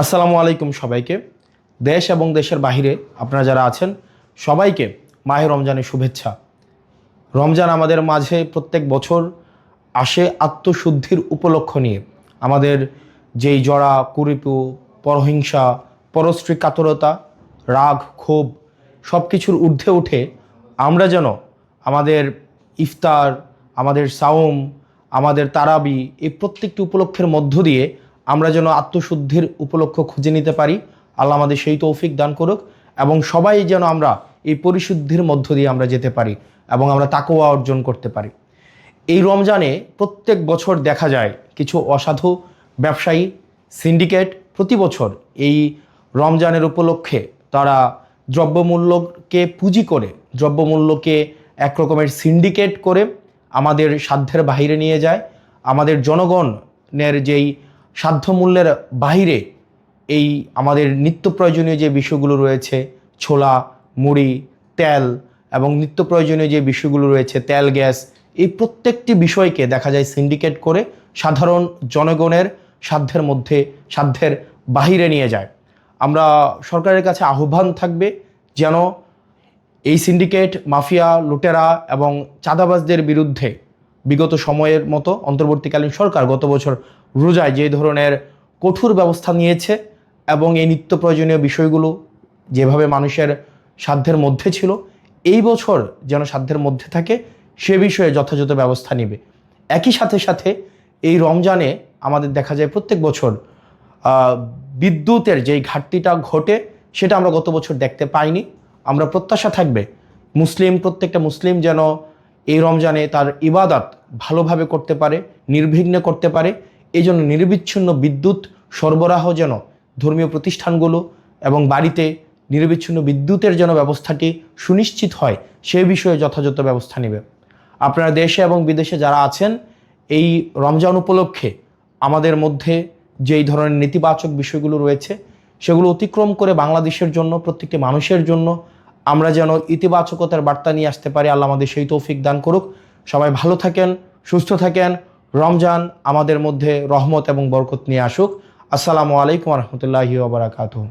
আসসালামু আলাইকুম সবাইকে। দেশ এবং দেশের বাহিরে আপনারা যারা আছেন সবাইকে মাহে রমজানের শুভেচ্ছা। রমজান আমাদের মাঝে প্রত্যেক বছর আসে আত্মশুদ্ধির উপলক্ষ নিয়ে। আমাদের যেই জড়া কুরিপু, পরহিংসা, পরশ্রী কাতরতা, রাগ, ক্ষোভ সব কিছুর ঊর্ধ্বে উঠে আমরা যেন আমাদের ইফতার, আমাদের সাওম, আমাদের তারাবি এই প্রত্যেকটি উপলক্ষের মধ্য দিয়ে আমরা যেন আত্মশুদ্ধির উপলক্ষ খুঁজে নিতে পারি। আল্লাহ আমাদের সেই তৌফিক দান করুক এবং সবাই যেন আমরা এই পরিশুদ্ধির মধ্য দিয়ে আমরা যেতে পারি এবং আমরা তাকওয়া অর্জন করতে পারি। এই রমজানে প্রত্যেক বছর দেখা যায় কিছু অসাধু ব্যবসায়ী সিন্ডিকেট প্রতি বছর এই রমজানের উপলক্ষে তারা দ্রব্যমূল্যকে পুঁজি করে, দ্রব্যমূল্যকে এক রকমের সিন্ডিকেট করে আমাদের সাধ্যের বাহিরে নিয়ে যায়। আমাদের জনগণের যেই সাধ্যমূল্যের বাহিরে এই আমাদের নিত্য প্রয়োজনীয় যে বিষয়গুলো রয়েছে, ছোলা, মুড়ি, তেল এবং নিত্য প্রয়োজনীয় যে বিষয়গুলো রয়েছে, তেল, গ্যাস, এই প্রত্যেকটি বিষয়কে দেখা যায় সিন্ডিকেট করে সাধারণ জনগণের সাধ্যের বাহিরে নিয়ে যায়। আমরা সরকারের কাছে আহ্বান থাকবে যেন এই সিন্ডিকেট, মাফিয়া, লুটেরা এবং চাঁদাবাজদের বিরুদ্ধে বিগত সময়ের মতো অন্তর্বর্তীকালীন সরকার গত বছর রোজায় যে ধরনের কঠোর ব্যবস্থা নিয়েছে এবং এই নিত্য প্রয়োজনীয় বিষয়গুলো যেভাবে মানুষের সাধ্যের মধ্যে ছিল, এই বছর যেন সাধ্যের মধ্যে থাকে সে বিষয়ে যথাযথ ব্যবস্থা নেবে। একই সাথে এই রমজানে আমাদের দেখা যায় প্রত্যেক বছর বিদ্যুতের যেই ঘাটতিটা ঘটে সেটা আমরা গত বছর দেখতে পাইনি। আমরা প্রত্যাশা থাকবে প্রত্যেকটা মুসলিম যেন এই রমজানে তার ইবাদত ভালোভাবে করতে পারে, নির্বিঘ্নে করতে পারে। এই জন্য নিরবিচ্ছিন্ন বিদ্যুৎ সরবরাহ যেন ধর্মীয় প্রতিষ্ঠানগুলো এবং বাড়িতে নিরবিচ্ছিন্ন বিদ্যুতের যেন ব্যবস্থাটি সুনিশ্চিত হয় সে বিষয়ে যথাযথ ব্যবস্থা নেবে। আপনারা দেশে এবং বিদেশে যারা আছেন এই রমজান উপলক্ষে আমাদের মধ্যে যেই ধরনের নেতিবাচক বিষয়গুলো রয়েছে সেগুলো অতিক্রম করে বাংলাদেশের জন্য, প্রত্যেকটি মানুষের জন্য আমরা যেন ইতিবাচকতার বার্তা নিয়ে আসতে পারি। আল্লাহ আমাদের সেই তৌফিক দান করুক। সবাই ভালো থাকেন, সুস্থ থাকেন। রমজান আমাদের মধ্যে রহমত এবং বরকত নিয়ে আসুক। আসসালামু আলাইকুম ওয়া রাহমাতুল্লাহি ওয়া বারাকাতুহু।